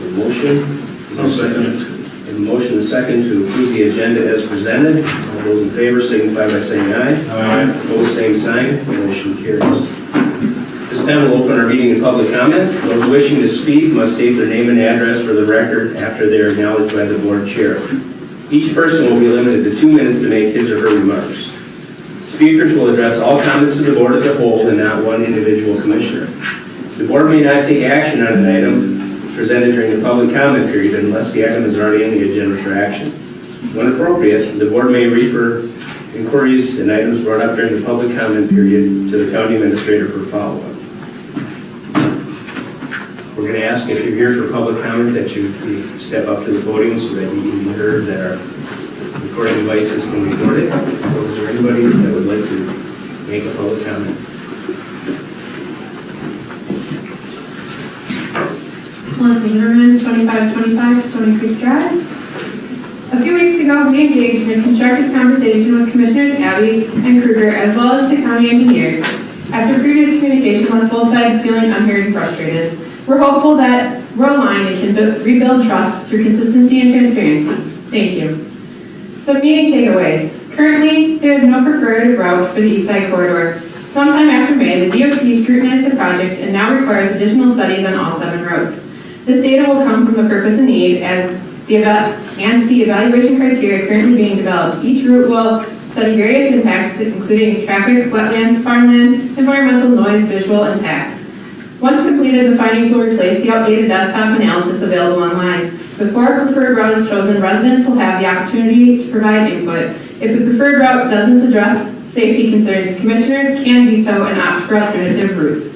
A motion? I'll second it. A motion and second to approve the agenda as presented. All those in favor signify by saying aye. Aye. Opposed, same sign. Motion carries. This time we'll open our meeting to public comment. Those wishing to speak must state their name and address for the record after they are acknowledged by the board chair. Each person will be limited to 2 minutes to make his or her remarks. Speakers will address all comments to the board as a whole and not one individual commissioner. The board may not take action on an item presented during the public comment period unless the item is already on the agenda for action. When appropriate, the board may refer inquiries and items brought up during the public comment period to the county administrator for follow-up. We're going to ask if you're here for public comment that you step up to the podium so that you can be heard, that our recording devices can record it. So is there anybody that would like to make a public comment? Melissa Zimmerman, 2525 Stony Creek Drive. A few weeks ago, we engaged in a constructive conversation with Commissioners Abbe and Krueger, as well as the county engineers. After previous communication, left both sides feeling unheard and frustrated. We're hopeful that we're aligned and can rebuild trust through consistency and transparency. Thank you. Some meeting takeaways. Currently, there is no preferred route for the East Side Corridor. Sometime after May, the DOT scrutinized the project and now requires additional studies on all 7 roads. This data will come from the purpose and need and the evaluation criteria currently being developed. Each route will study various impacts, including traffic, wetlands, farmland, environmental noise, visual, and tax. Once completed, the findings will replace the outdated desktop analysis available online. Before a preferred route is chosen, residents will have the opportunity to provide input. If the preferred route doesn't address safety concerns, commissioners can veto and opt for alternative routes.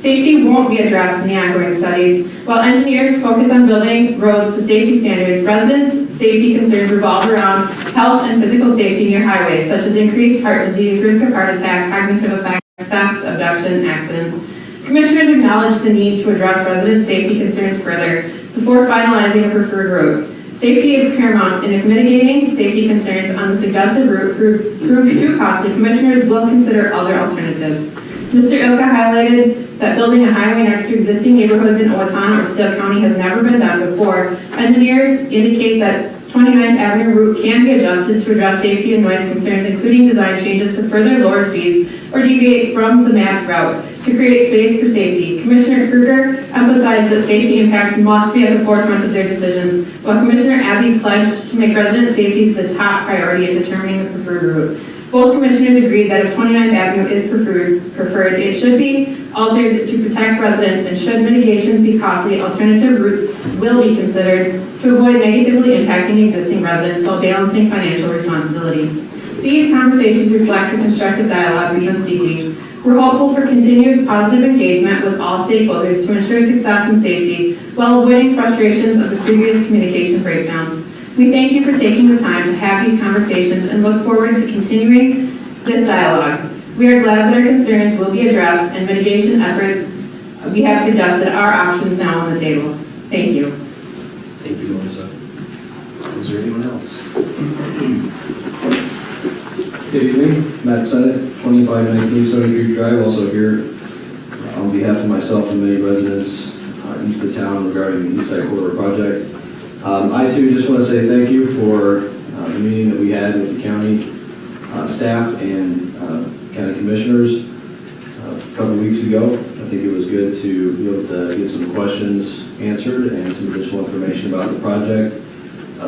Safety won't be addressed in the ongoing studies. While engineers focus on building roads to safety standards, residents' safety concerns revolve around health and physical safety near highways, such as increased heart disease, risk of heart attack, cognitive effects, theft, abduction, accidents. Commissioners acknowledge the need to address resident safety concerns further before finalizing a preferred route. Safety is paramount, and if mitigating safety concerns on the suggested route proves too costly, commissioners will consider other alternatives. Mr. Ilka highlighted that building a highway next to existing neighborhoods in Owatonna or Steele County has never been done before. Engineers indicate that 29th Avenue route can be adjusted to address safety and noise concerns, including design changes to further lower speeds or deviate from the mapped route to create space for safety. Commissioner Krueger emphasized that safety impacts must be at the forefront of their decisions, while Commissioner Abbe pledged to make resident safety the top priority in determining the preferred route. Both commissioners agreed that if 29th Avenue is preferred, it should be altered to protect residents, and should mitigations be costly, alternative routes will be considered to avoid negatively impacting existing residents while balancing financial responsibility. These conversations reflect the constructive dialogue we've been seeking. We're hopeful for continued positive engagement with all stakeholders to ensure success and safety while avoiding frustrations of the previous communication breakdowns. We thank you for taking the time to have these conversations and look forward to continuing this dialogue. We are glad that our concerns will be addressed and mitigation efforts we have suggested are options now on the table. Thank you. Thank you, Melissa. Is there anyone else? Good evening, Matt Sennett, 2519 Stony Creek Drive, also here on behalf of myself and many residents east of town regarding the East Side Corridor project. I too just want to say thank you for the meeting that we had with the county staff and county commissioners a couple weeks ago. I think it was good to be able to get some questions answered and some additional information about the project,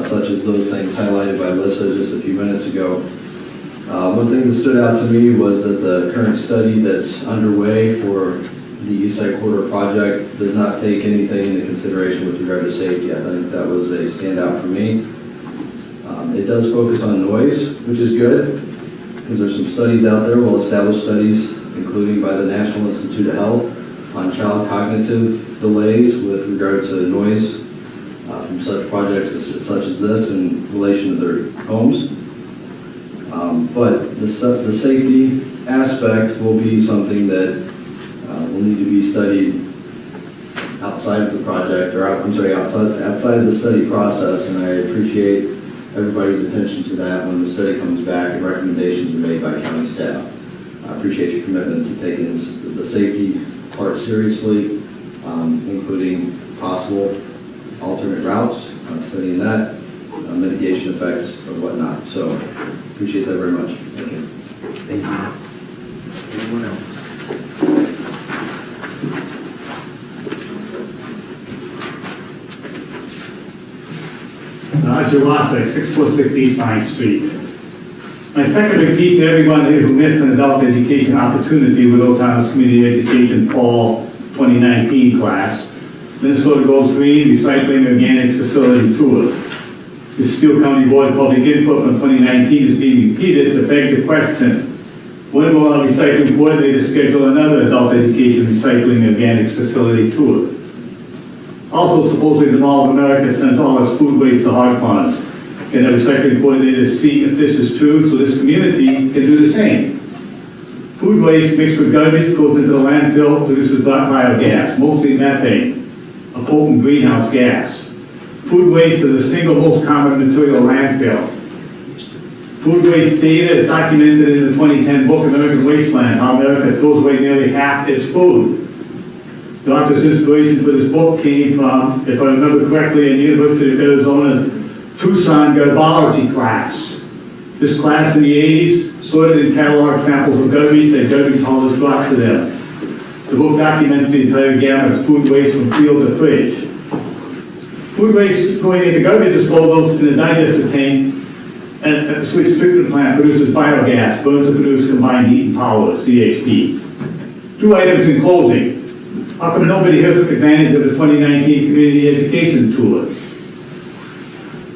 such as those things highlighted by Alyssa just a few minutes ago. One thing that stood out to me was that the current study that's underway for the East Side Corridor project does not take anything into consideration with regard to safety. I think that was a standout for me. It does focus on noise, which is good, because there's some studies out there, well-established studies, including by the National Institute of Health, on child cognitive delays with regard to noise from such projects such as this in relation to their homes. But the safety aspect will be something that will need to be studied outside of the project, or outside of the study process, and I appreciate everybody's attention to that when the study comes back and recommendations are made by county staff. I appreciate your commitment to taking the safety part seriously, including possible alternate routes, studying that, mitigation effects or whatnot. So appreciate that very much. Thank you. Thank you. Anyone else? Jawasek, 646 East Pine Street. My second repeat to everyone who missed an adult education opportunity with Owatonna Community Education Fall 2019 class. Minnesota Goes Green Recycling Organics Facility Tour. The Steele County Board of Public Input on 2019 is being repeated to beg the question, when will our recycling coordinator schedule another adult education recycling organics facility tour? Also, supposedly the Mall of America sends all its food waste to hog ponds. Can the recycling coordinator see if this is true so this community can do the same? Food waste mixed with garbage goes into the landfill, produces biogas, mostly methane, a potent greenhouse gas. Food waste is the single most common material landfill. Food waste data is documented in the 2010 book American Wasteland, how America throws away nearly half its food. The author's inspiration for this book came from, if I remember correctly, a University of Arizona Tucson garbology class. This class in the 80s sorted and cataloged samples of garbage that garbage haulers brought to them. The book documents the entire gamut of food waste from field to fridge. Food waste going into garbage disposals in the digester tank at the sewage treatment plant produces biogas, burns to produce combined heat and power, CHP. Two items in closing. How come nobody here took advantage of the 2019 Community Education Tour?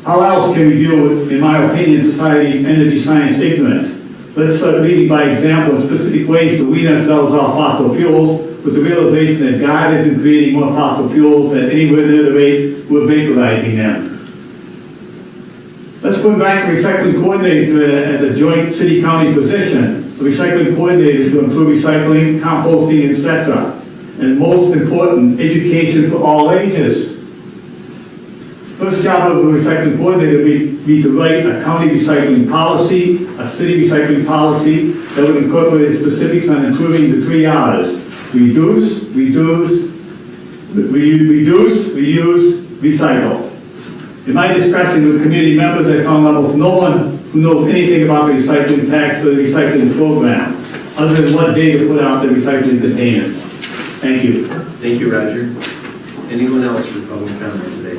How else can we deal with, in my opinion, society's energy science ignorance? Let's start leading by example in specific ways to wean ourselves off fossil fuels with the realization that God isn't creating more fossil fuels at anywhere near the rate we're vaporizing them. Let's put back a recycling coordinator as a joint city-county position, a recycling coordinator to improve recycling, composting, etc. And most important, education for all ages. First job of a recycling coordinator would be to write a county recycling policy, a city recycling policy that would incorporate specifics on improving the 3 R's. Reduce, reuse, recycle. In my discussion with community members, I found almost no one who knows anything about the recycling tax or the recycling program, other than what day to put out the recycling containers. Thank you. Thank you, Roger. Anyone else for public comment today?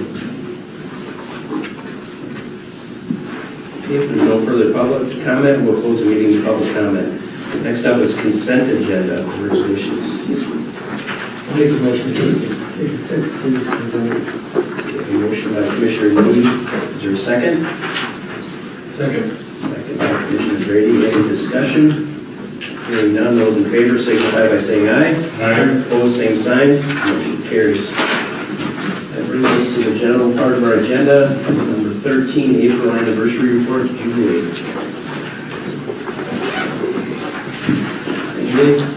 If there's no further public comment, we'll close the meeting with public comment. Next up is consent agenda, resolutions. I'll make a motion to consent. A motion by Commissioner Moody. Is there a second? Second. Second by Commissioner Brady. Any discussion? Hearing none, those in favor signify by saying aye. Aye. Opposed, same sign. Motion carries. That brings us to the general part of our agenda, number 13, April anniversary report, Jubilee. Jubilee?